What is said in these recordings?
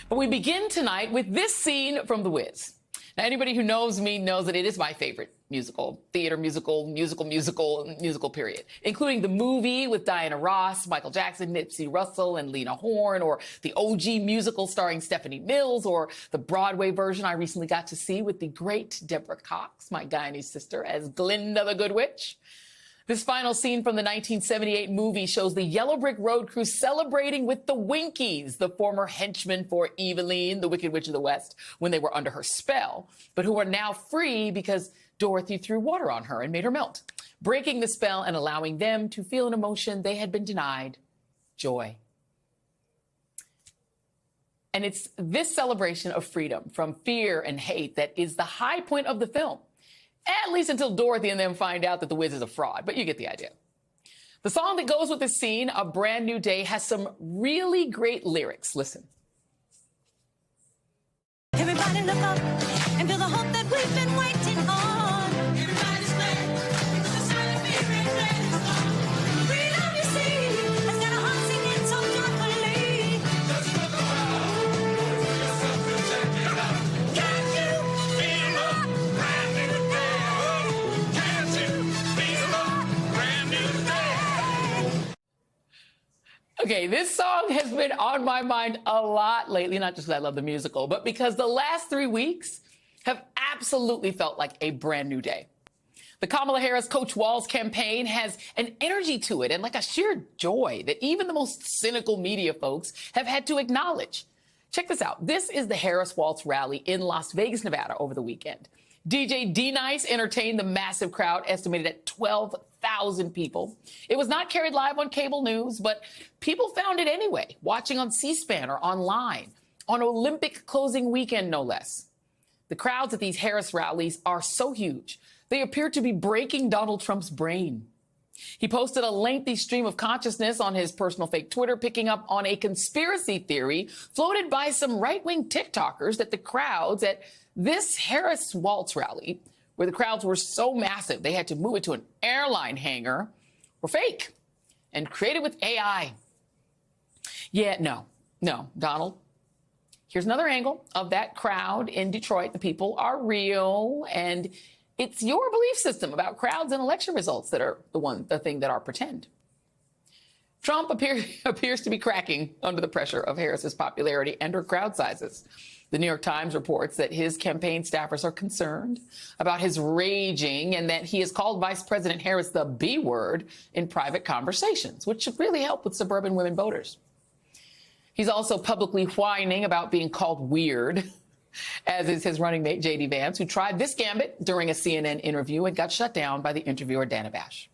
But we begin tonight with this scene from The Wiz. Now, anybody who knows me knows that it is my favorite musical, theater musical, musical, period, including the movie with Diana Ross, Michael Jackson, Nipsey Russell, and Lena Horne, or the OG musical starring Stephanie Mills, or the Broadway version I recently got to see with the great Deborah Cox, my Guyanese sister, as Glinda the Good Witch. This final scene from the 1978 movie shows the Yellow Brick Road crew celebrating with the Winkies, the former henchmen for Eveline, the Wicked Witch of the West, when they were under her spell, but who are now free because Dorothy threw water on her and made her melt, breaking the spell and allowing them to feel an emotion they had been denied: joy. And it's this celebration of freedom from fear and hate that is the high point of the film. At least until Dorothy and them find out that the Wiz is a fraud, but you get the idea. The song that goes with this scene, A Brand New Day, has some really great lyrics. Listen. Everybody look up and feel the hope that we've been waiting on. Everybody's glad because the silent fear and dread is gone. Freedom, you see, has got a heart singing so joyfully. Just look around, for yourself and check it out. Can't you feel a brand new day? Can't you feel a brand new day? Okay, this song has been on my mind a lot lately, not just because I love the musical, but because the last 3 weeks have absolutely felt like a brand new day. The Kamala Harris Coach Walz campaign has an energy to it and like a sheer joy that even the most cynical media folks have had to acknowledge. Check this out. This is the Harris Walz rally in Las Vegas, Nevada over the weekend. DJ D-Nice entertained the massive crowd, estimated at 12,000 people. It was not carried live on cable news, but people found it anyway, watching on C-SPAN or online, on Olympic closing weekend, no less. The crowds at these Harris rallies are so huge, they appear to be breaking Donald Trump's brain. He posted a lengthy stream of consciousness on his personal fake Twitter, picking up on a conspiracy theory floated by some right-wing TikTokers that the crowds at this Harris Walz rally, where the crowds were so massive they had to move it to an airline hangar, were fake and created with AI. Yeah, no, Donald. Here's another angle of that crowd in Detroit. The people are real, and it's your belief system about crowds and election results that are the thing that are pretend. Trump appears to be cracking under the pressure of Harris's popularity and her crowd sizes. The New York Times reports that his campaign staffers are concerned about his raging and that he has called Vice President Harris the B word in private conversations, which should really help with suburban women voters. He's also publicly whining about being called weird, as is his running mate, J.D. Vance, who tried this gambit during a CNN interview and got shut down by the interviewer, Dana Bash.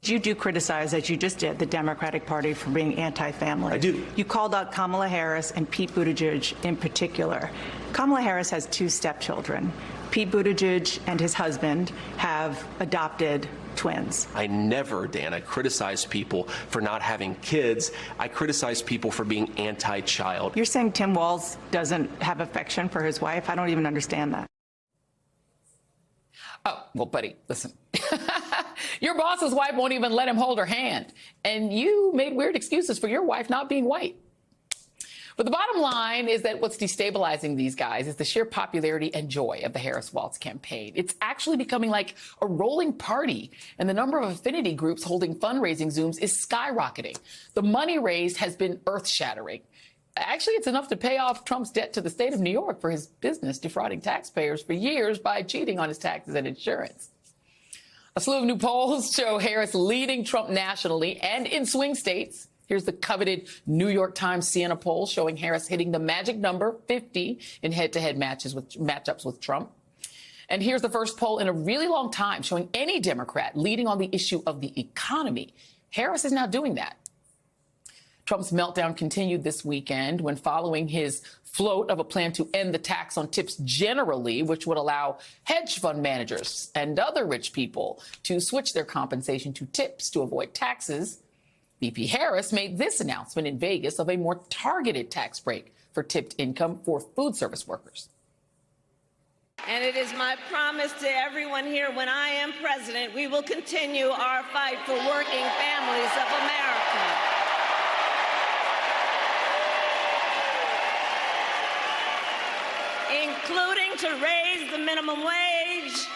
You do criticize, as you just did, the Democratic Party for being anti-family. I do. You called out Kamala Harris and Pete Buttigieg in particular. Kamala Harris has 2 stepchildren. Pete Buttigieg and his husband have adopted twins. I never, Dana, criticize people for not having kids. I criticize people for being anti-child. You're saying Tim Walz doesn't have affection for his wife? I don't even understand that. Oh, well, buddy, listen. Your boss's wife won't even let him hold her hand. And you made weird excuses for your wife not being white. But the bottom line is that what's destabilizing these guys is the sheer popularity and joy of the Harris Walz campaign. It's actually becoming like a rolling party, and the number of affinity groups holding fundraising Zooms is skyrocketing. The money raised has been earth-shattering. Actually, it's enough to pay off Trump's debt to the state of New York for his business defrauding taxpayers for years by cheating on his taxes and insurance. A slew of new polls show Harris leading Trump nationally and in swing states. Here's the coveted New York Times Siena poll showing Harris hitting the magic number 50 in head-to-head matchups with Trump. And here's the first poll in a really long time showing any Democrat leading on the issue of the economy. Harris is now doing that. Trump's meltdown continued this weekend when, following his float of a plan to end the tax on tips generally, which would allow hedge fund managers and other rich people to switch their compensation to tips to avoid taxes, VP Harris made this announcement in Vegas of a more targeted tax break for tipped income for food service workers. And it is my promise to everyone here, when I am president, we will continue our fight for working families of America. including to raise the minimum wage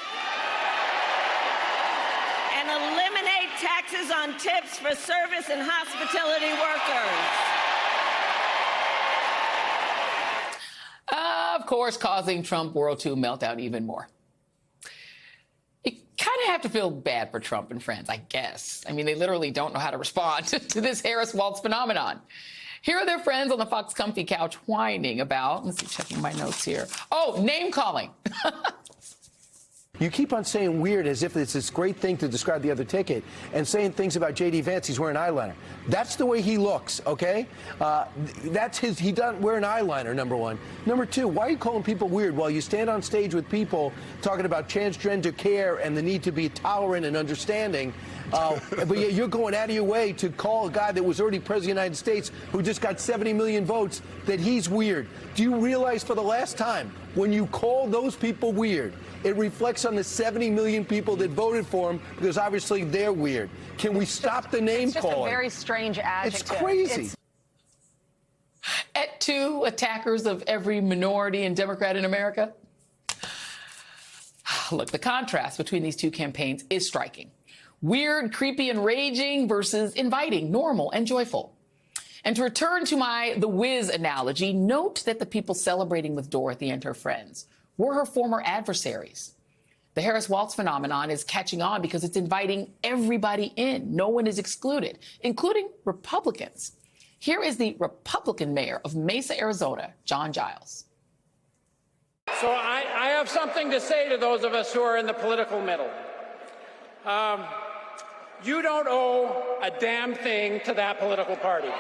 and eliminate taxes on tips for service and hospitality workers. Of course, causing Trump World Tour meltdown even more. You kind of have to feel bad for Trump and friends, I guess. I mean, they literally don't know how to respond to this Harris Waltz phenomenon. Here are their friends on the Fox Comfy couch whining about, let's see, checking my notes here. Oh, name calling. You keep on saying weird as if it's this great thing to describe the other ticket and saying things about J.D. Vance. He's wearing eyeliner. That's the way he looks, okay? He doesn't wear an eyeliner, number one. Number two, why are you calling people weird while you stand on stage with people talking about transgender care and the need to be tolerant and understanding? But yet you're going out of your way to call a guy that was already president of the United States who just got 70 million votes that he's weird. Do you realize for the last time, when you call those people weird, it reflects on the 70 million people that voted for him because obviously they're weird. Can we stop the name calling? It's just a very strange adjective. It's crazy. At two attackers of every minority and Democrat in America. Look, the contrast between these two campaigns is striking. Weird, creepy, and raging versus inviting, normal, and joyful. And to return to my The Wiz analogy, note that the people celebrating with Dorothy and her friends were her former adversaries. The Harris Waltz phenomenon is catching on because it's inviting everybody in. No one is excluded, including Republicans. Here is the Republican mayor of Mesa, Arizona, John Giles. So I have something to say to those of us who are in the political middle. You don't owe a damn thing to that political party.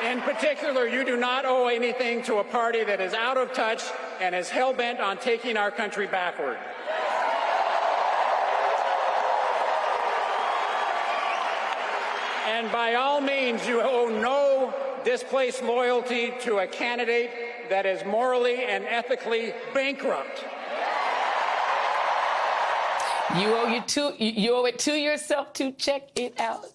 In particular, you do not owe anything to a party that is out of touch and is hell-bent on taking our country backward. And by all means, you owe no displaced loyalty to a candidate that is morally and ethically bankrupt. You owe it to yourself to check it out.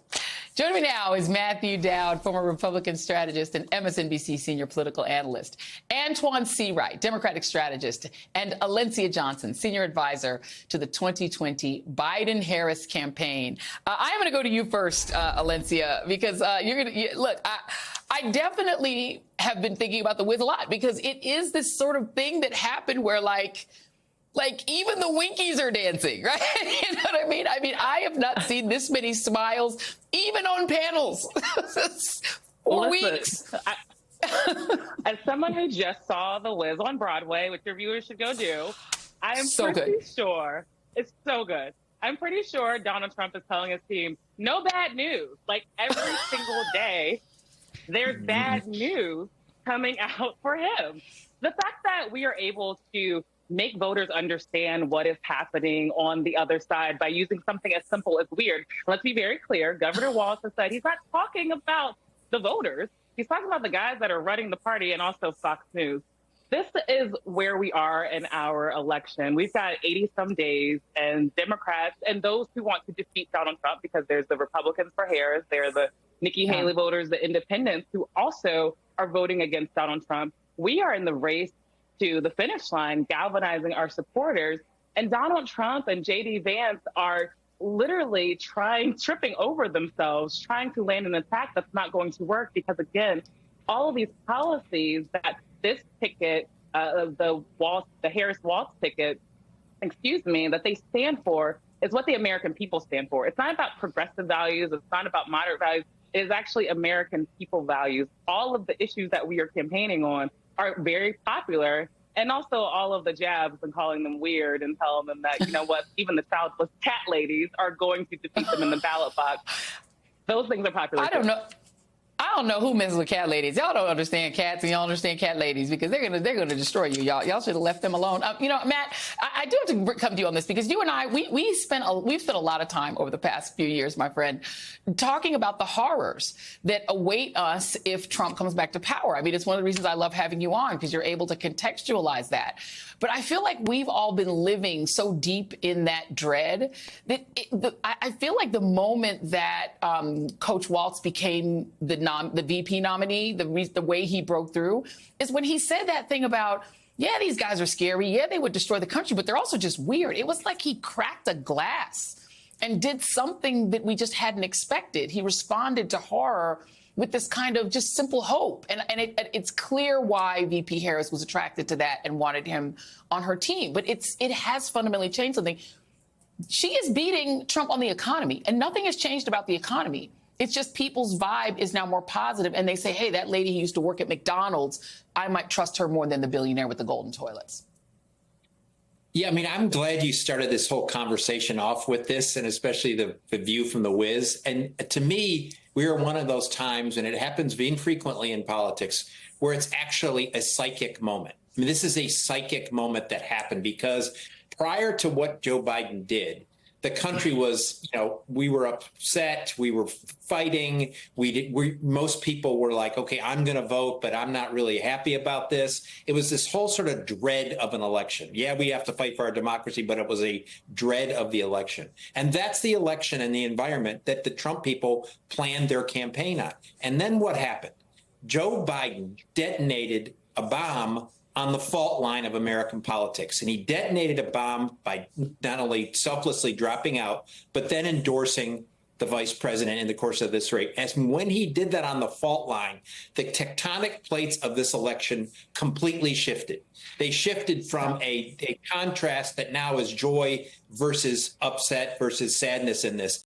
Joining me now is Matthew Dowd, former Republican strategist and MSNBC senior political analyst, Antoine Seawright, Democratic strategist, and Alencia Johnson, senior advisor to the 2020 Biden-Harris campaign. I'm going to go to you first, Alencia, because look. I definitely have been thinking about The Wiz a lot because it is this sort of thing that happened where like even the Winkies are dancing, right? You know what I mean? I have not seen this many smiles, even on panels. for weeks. As someone who just saw The Wiz on Broadway, which your viewers should go do, I am pretty sure it's so good. I'm pretty sure Donald Trump is telling his team, no bad news. Like every single day, there's bad news coming out for him. The fact that we are able to make voters understand what is happening on the other side by using something as simple as weird. Let's be very clear. Governor Walz has said he's not talking about the voters. He's talking about the guys that are running the party and also Fox News. This is where we are in our election. We've got 80-some days, and Democrats and those who want to defeat Donald Trump, because there's the Republicans for Harris, there are the Nikki Haley voters, the independents who also are voting against Donald Trump. We are in the race to the finish line, galvanizing our supporters. And Donald Trump and J.D. Vance are literally tripping over themselves, trying to land an attack that's not going to work because, again, all of these policies that this ticket, the Harris Waltz ticket, that they stand for is what the American people stand for. It's not about progressive values. It's not about moderate values. It is actually American people values. All of the issues that we are campaigning on are very popular, and also all of the jabs and calling them weird and telling them that, you know what, even the childless cat ladies are going to defeat them in the ballot box. Those things are popular. I don't know. don't know who messes with cat ladies. Y'all don't understand cats, and y'all understand cat ladies because they're gonna destroy you. Y'all should have left them alone. You know, Matt, I do have to come to you on this because you and I we've spent a lot of time over the past few years, my friend, talking about the horrors that await us if Trump comes back to power. I mean, it's one of the reasons I love having you on because you're able to contextualize that. But I feel like we've all been living so deep in that dread that I feel like the moment that Coach Waltz became the VP nominee, the way he broke through is when he said that thing about, yeah, these guys are scary. Yeah, they would destroy the country, but they're also just weird. It was like he cracked a glass and did something that we just hadn't expected. He responded to horror with this kind of just simple hope. And it's clear why VP Harris was attracted to that and wanted him on her team. But it has fundamentally changed something. She is beating Trump on the economy, and nothing has changed about the economy. It's just people's vibe is now more positive, and they say, hey, that lady who used to work at McDonald's, I might trust her more than the billionaire with the golden toilets. Yeah, I mean, I'm glad you started this whole conversation off with this, and especially the view from the Wiz. And to me, we are one of those times, and it happens infrequently in politics, where it's actually a psychic moment. I mean, this is a psychic moment that happened because prior to what Joe Biden did, the country was, we were upset, we were fighting, most people were like, okay, I'm going to vote, but I'm not really happy about this. It was this whole sort of dread of an election. Yeah, we have to fight for our democracy, but it was a dread of the election. And that's the election and the environment that the Trump people planned their campaign on. And then what happened? Joe Biden detonated a bomb on the fault line of American politics. And he detonated a bomb by not only selflessly dropping out, but then endorsing the vice president in the course of this race. As when he did that on the fault line, the tectonic plates of this election completely shifted. They shifted from a contrast that now is joy versus upset versus sadness in this